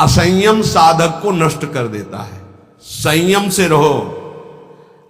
असंयम साधक को नष्ट कर देता है। संयम से रहो।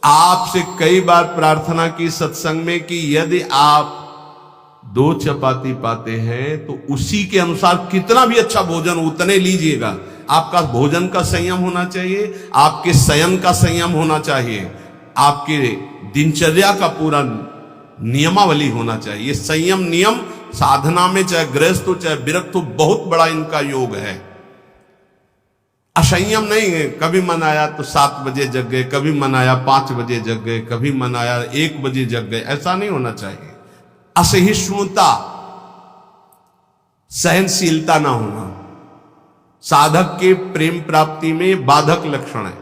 आपसे कई बार प्रार्थना की सत्संग में कि यदि आप 2 चपाती पाते हैं तो उसी के अनुसार कितना भी अच्छा भोजन उतने लीजिएगा। आपका भोजन का संयम होना चाहिए, आपके शयन का संयम होना चाहिए, आपके दिनचर्या का पूरा नियमावली होना चाहिए। संयम नियम साधना में चाहे गृहस्थ हो चाहे विरक्त हो बहुत बड़ा इनका योग है। असंयम नहीं है। कभी मन आया तो 7 बजे जग गए, कभी मन आया 5 बजे जग गए, कभी मन आया 1 बजे जग गए, ऐसा नहीं होना चाहिए। असहिष्णुता, सहनशीलता ना होना साधक के प्रेम प्राप्ति में बाधक लक्षण है।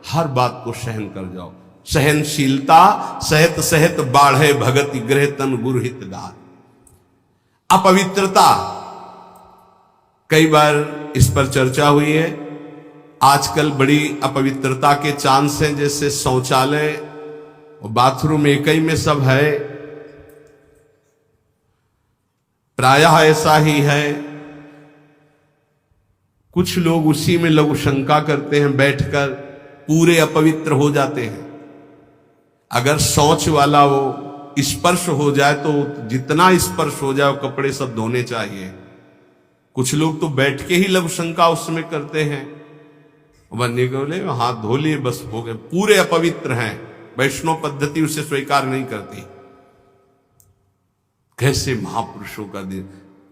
हर बात को सहन कर जाओ। सहनशीलता सहत सहत बाढ़े भगति गृह तन गुरहित गार। अपवित्रता, कई बार इस पर चर्चा हुई है। आजकल बड़ी अपवित्रता के चांस हैं, जैसे शौचालय और बाथरूम एक ही में सब है, प्रायः ऐसा ही है। कुछ लोग उसी में लघु शंका करते हैं, बैठकर पूरे अपवित्र हो जाते हैं। अगर शौच वाला वो स्पर्श हो जाए तो जितना स्पर्श हो जाए वो कपड़े सब धोने चाहिए। कुछ लोग तो बैठ के ही लघु शंका उसमें करते हैं, बनने को बोले हाथ धो लिए बस हो गए, पूरे अपवित्र हैं। वैष्णव पद्धति उसे स्वीकार नहीं करती। कैसे महापुरुषों का दिन।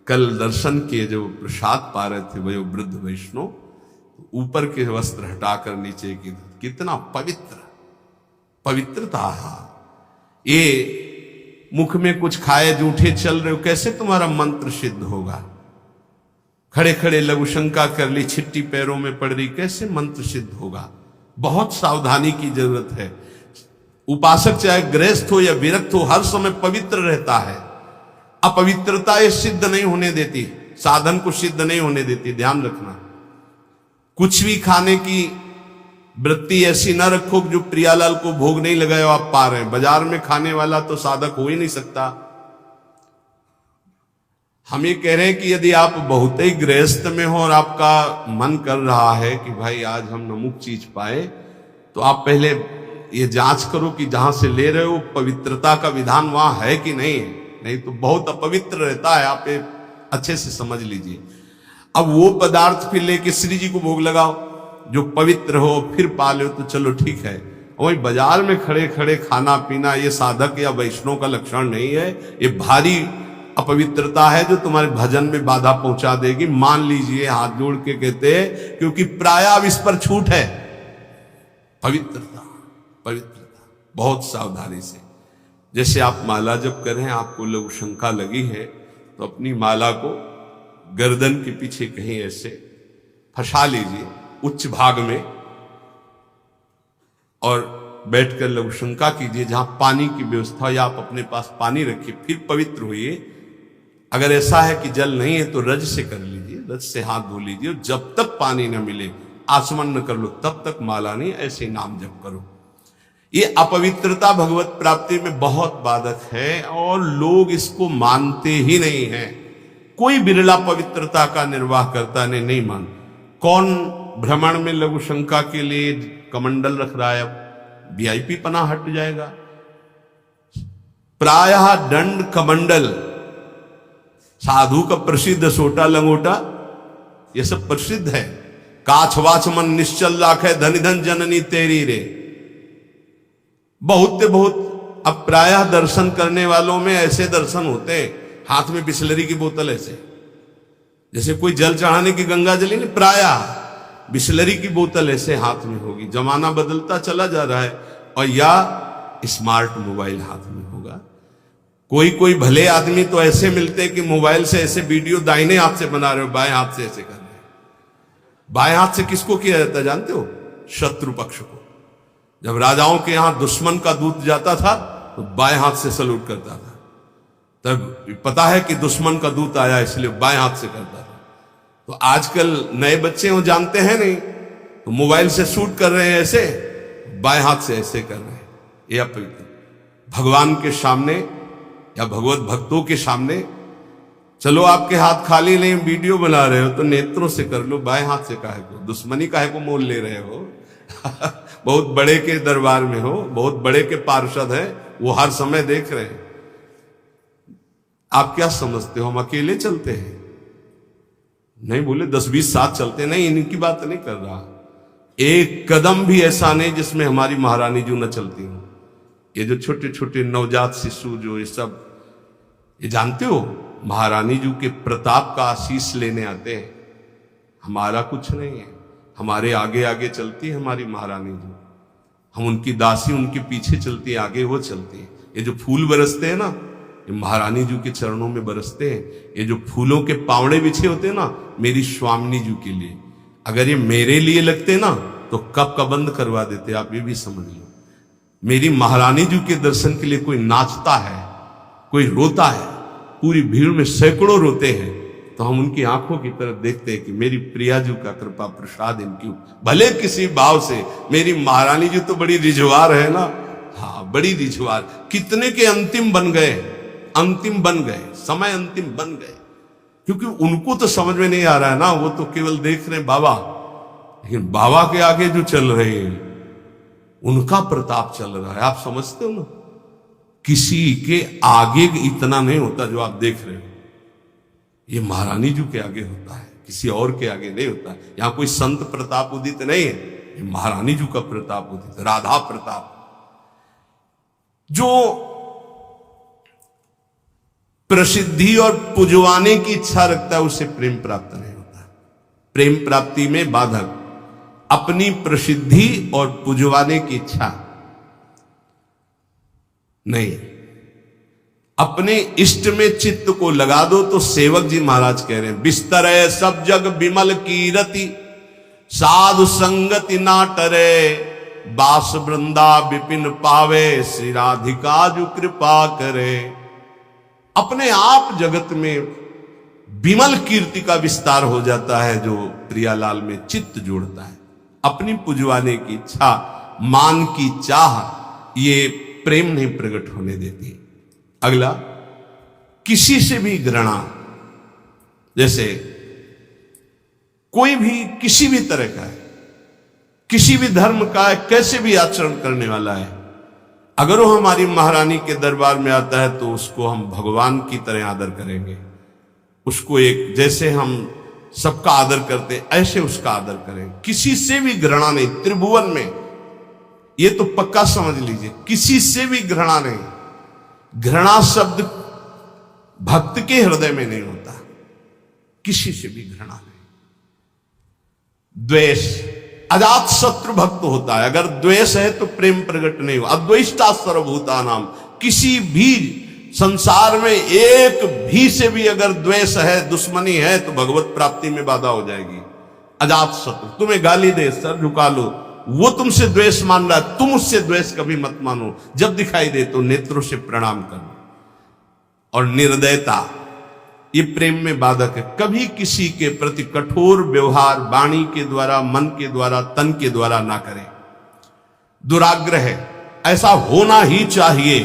कल दर्शन किए, जो प्रसाद पा रहे थे वो वृद्ध वैष्णव, ऊपर के वस्त्र हटाकर नीचे की, कितना पवित्र, पवित्रता। ये मुख में कुछ खाए जूठे चल रहे हो, कैसे तुम्हारा मंत्र सिद्ध होगा। खड़े खड़े लघु शंका कर ली, छिट्टी पैरों में पड़ रही, कैसे मंत्र सिद्ध होगा। बहुत सावधानी की जरूरत है। उपासक चाहे गृहस्थ हो या विरक्त हो, हर समय पवित्र रहता है। अपवित्रता ये सिद्ध नहीं होने देती, साधन को सिद्ध नहीं होने देती, ध्यान रखना। कुछ भी खाने की वृत्ति ऐसी न रखो जो प्रियालाल को भोग नहीं लगाए आप पा रहे हैं। बाजार में खाने वाला तो साधक हो ही नहीं सकता। हम ये कह रहे हैं कि यदि आप बहुत ही गृहस्थ में हो और आपका मन कर रहा है कि भाई आज हम नमुक चीज पाए, तो आप पहले ये जांच करो कि जहां से ले रहे हो पवित्रता का विधान वहां है कि नहीं तो बहुत अपवित्र रहता है। आप अच्छे से समझ लीजिए। अब वो पदार्थ फिर लेके श्री जी को भोग लगाओ जो पवित्र हो, फिर पा लो तो चलो ठीक है। वही बाजार में खड़े खड़े खाना पीना ये साधक या वैष्णव का लक्षण नहीं है। ये भारी अपवित्रता है जो तुम्हारे भजन में बाधा पहुंचा देगी। मान लीजिए, हाथ जोड़ के कहते हैं, क्योंकि प्रायः अब इस पर छूट है। पवित्रता, पवित्रता बहुत सावधानी से। जैसे आप माला जप करें, आपको लघु शंका लगी है तो अपनी माला को गर्दन के पीछे कहीं ऐसे फंसा लीजिए उच्च भाग में, और बैठकर लघु शंका कीजिए। जहां पानी की व्यवस्था या आप अपने पास पानी रखिए, फिर पवित्र होइए। अगर ऐसा है कि जल नहीं है तो रज से कर लीजिए, रज से हाथ धो लीजिए। जब तक पानी न मिले, आचमन न कर लो, तब तक माला नहीं, ऐसे नाम जप करो। ये अपवित्रता भगवत प्राप्ति में बहुत बाधक है और लोग इसको मानते ही नहीं है। कोई बिरला पवित्रता का निर्वाह करता नहीं मान। कौन भ्रमण में लघु शंका के लिए कमंडल रख रहा है, अब वीआईपी पना हट जाएगा। प्रायः दंड कमंडल, साधु का प्रसिद्ध सोटा लंगोटा, यह सब प्रसिद्ध है। काछ वाच मन निश्चल राखे, धन धन जननी तेरी रे। बहुत अब प्रायः दर्शन करने वालों में ऐसे दर्शन होते हैं, हाथ में बिस्लरी की बोतल ऐसे, जैसे कोई जल चढ़ाने की गंगा जली नहीं, प्रायः बिस्लरी की बोतल ऐसे हाथ में होगी। जमाना बदलता चला जा रहा है। और या स्मार्ट मोबाइल हाथ में होगा। कोई कोई भले आदमी तो ऐसे मिलते हैं कि मोबाइल से ऐसे वीडियो दाहिने हाथ से बना रहे हो, बाएं हाथ से ऐसे कर रहे हो। बाएं हाथ से किसको किया जाता है जानते हो? शत्रु पक्ष को। जब राजाओं के यहां दुश्मन का दूत जाता था तो बाएं हाथ से सलूट करता था। तब पता है कि दुश्मन का दूत आया, इसलिए बाएं हाथ से करता था। तो आजकल नए बच्चे वो जानते हैं नहीं, तो मोबाइल से शूट कर रहे हैं ऐसे, बाएं हाथ से ऐसे कर रहे हैं। ये अपवित्र। भगवान के सामने या भगवत भक्तों के सामने चलो आपके हाथ खाली नहीं, वीडियो बना रहे हो तो नेत्रों से कर लो, बाएं हाथ से काहे को, दुश्मनी काहे को मोल ले रहे हो? बहुत बड़े के दरबार में हो, बहुत बड़े के पार्षद है, वो हर समय देख रहे हैं। आप क्या समझते हो हम अकेले चलते हैं? नहीं बोले 10-20 साथ चलते, नहीं, इनकी बात नहीं कर रहा। एक कदम भी ऐसा नहीं जिसमें हमारी महारानी जी न चलती हो। ये जो छोटे छोटे नवजात शिशु जो ये सब, ये जानते हो महारानी जी के प्रताप का आशीष लेने आते हैं। हमारा कुछ नहीं है, हमारे आगे आगे चलती है हमारी महारानी जी, हम उनकी दासी, उनके पीछे चलती है, आगे वो चलती है। ये जो फूल बरसते हैं ना, ये महारानी जी के चरणों में बरसते हैं। ये जो फूलों के पावड़े बिछे होते हैं ना, मेरी स्वामिनी जी के लिए, अगर ये मेरे लिए लगते ना तो कब का बंद करवा देते, आप ये भी समझ लो। मेरी महारानी जी के दर्शन के लिए कोई नाचता है, कोई रोता है, पूरी भीड़ में सैकड़ों रोते हैं, तो हम उनकी आंखों की तरफ देखते हैं कि मेरी प्रिया जी का कृपा प्रसाद इनकी, भले किसी भाव से। मेरी महारानी जी तो बड़ी रिझवार है ना, हाँ बड़ी रिझवार। कितने के अंतिम बन गए, अंतिम बन गए, समय अंतिम बन गए, क्योंकि उनको तो समझ में नहीं आ रहा है ना, वो तो केवल देख रहे हैं बाबा, लेकिन बाबा के आगे जो चल रहे हैं उनका प्रताप चल रहा है। आप समझते हो ना, किसी के आगे इतना नहीं होता जो आप देख रहे हो, ये महारानी जी के आगे होता है, किसी और के आगे नहीं होता। यहां कोई संत प्रताप उदित नहीं है, ये महारानी जी का प्रताप उदित, राधा प्रताप। जो प्रसिद्धि और पुजवाने की इच्छा रखता है उसे प्रेम प्राप्त नहीं होता। प्रेम प्राप्ति में बाधक अपनी प्रसिद्धि और पुजवाने की इच्छा नहीं, अपने इष्ट में चित्त को लगा दो। तो सेवक जी महाराज कह रहे हैं, बिस्तर है सब जग विमल कीरति, साधु संगति ना टरे, बास वृंदा विपिन पावे, श्री राधिका जो कृपा करे। अपने आप जगत में विमल कीर्ति का विस्तार हो जाता है जो प्रियालाल में चित्त जोड़ता है। अपनी पुजवाने की इच्छा, मान की चाह, ये प्रेम नहीं प्रकट होने देती। अगला, किसी से भी घृणा, जैसे कोई भी किसी भी तरह का है, किसी भी धर्म का है, कैसे भी आचरण करने वाला है, अगर वो हमारी महारानी के दरबार में आता है तो उसको हम भगवान की तरह आदर करेंगे। उसको एक, जैसे हम सबका आदर करते ऐसे उसका आदर करें, किसी से भी घृणा नहीं। त्रिभुवन में ये तो पक्का समझ लीजिए, किसी से भी घृणा नहीं। घृणा शब्द भक्त के हृदय में नहीं होता, किसी से भी घृणा नहीं। द्वेष, अजात शत्रु भक्त होता है, अगर द्वेष है तो प्रेम प्रकट नहीं हो। अद्वेष्टा सर्वभूतानाम, किसी भी संसार में एक भी से भी अगर द्वेष है, दुश्मनी है, तो भगवत प्राप्ति में बाधा हो जाएगी। अजात शत्रु, तुम्हें गाली दे, सर झुका लो, वो तुमसे द्वेष मान रहा है, तुम उससे द्वेष कभी मत मानो। जब दिखाई दे तो नेत्रों से प्रणाम करो। और निर्दयता, ये प्रेम में बाधक है। कभी किसी के प्रति कठोर व्यवहार वाणी के द्वारा, मन के द्वारा, तन के द्वारा ना करें। दुराग्रह, ऐसा होना ही चाहिए,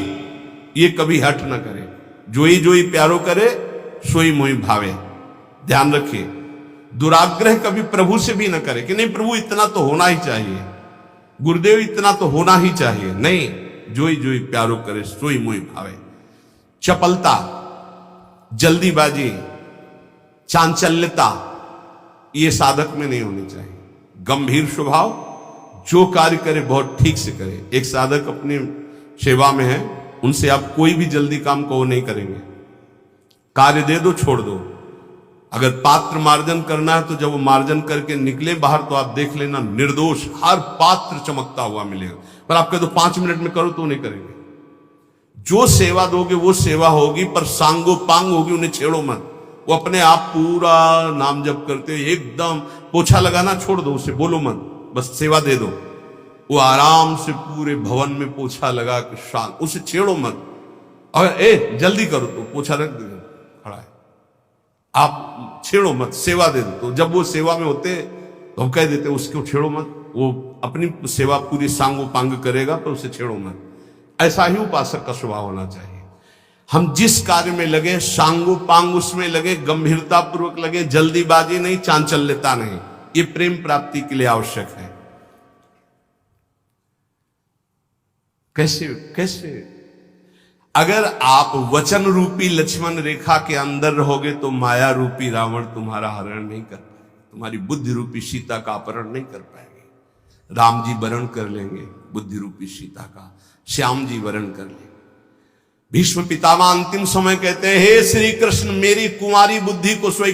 ये कभी हट ना करे। जोई जोई प्यारो करे, सोई मोई भावे। ध्यान रखिए, दुराग्रह कभी प्रभु से भी ना करे कि नहीं प्रभु इतना तो होना ही चाहिए, गुरुदेव इतना तो होना ही चाहिए। नहीं, जोई जोई प्यारो करे, सोई मोई भावे। चपलता, जल्दीबाजी, चांचल्यता, ये साधक में नहीं होनी चाहिए। गंभीर स्वभाव, जो कार्य करे बहुत ठीक से करे। एक साधक अपनी सेवा में है, उनसे आप कोई भी जल्दी काम को नहीं करेंगे। कार्य दे दो, छोड़ दो। अगर पात्र मार्जन करना है तो जब वो मार्जन करके निकले बाहर तो आप देख लेना निर्दोष हर पात्र चमकता हुआ मिलेगा। पर आप कह दो 5 मिनट में करो तो नहीं करेंगे। जो सेवा दोगे वो सेवा होगी, पर सांगो पांग होगी, उन्हें छेड़ो मत। वो अपने आप पूरा नाम जप करते एकदम, पोछा लगाना छोड़ दो, उसे बोलो मत, बस सेवा दे दो। वो आराम से पूरे भवन में पोछा लगा के शांत, उसे छेड़ो मत। अगर जल्दी करो तो पोछा रख दे, खड़ा है, आप छेड़ो मत, सेवा दे दो। तो जब वो सेवा में होते तो हम कह देते उसको छेड़ो मत, वो अपनी सेवा पूरी सांगो पांग करेगा, पर उसे छेड़ो मत। ऐसा ही उपासक का स्वभाव होना चाहिए। हम जिस कार्य में लगे सांगो पांग उसमें लगे, गंभीरता पूर्वक लगे, जल्दीबाजी नहीं, चांचल्यता नहीं। ये प्रेम प्राप्ति के लिए आवश्यक है। कैसे कैसे? अगर आप वचन रूपी लक्ष्मण रेखा के अंदर रहोगे तो माया रूपी रावण तुम्हारा हरण नहीं कर पाएगा, तुम्हारी बुद्धि रूपी सीता का अपहरण नहीं कर पाएंगे। राम जी वरण कर लेंगे बुद्धि रूपी सीता का, श्याम जी वरण कर लेंगे। भीष्म पितामह अंतिम समय कहते हैं, हे श्री कृष्ण, मेरी कुंवारी बुद्धि को स्वीकार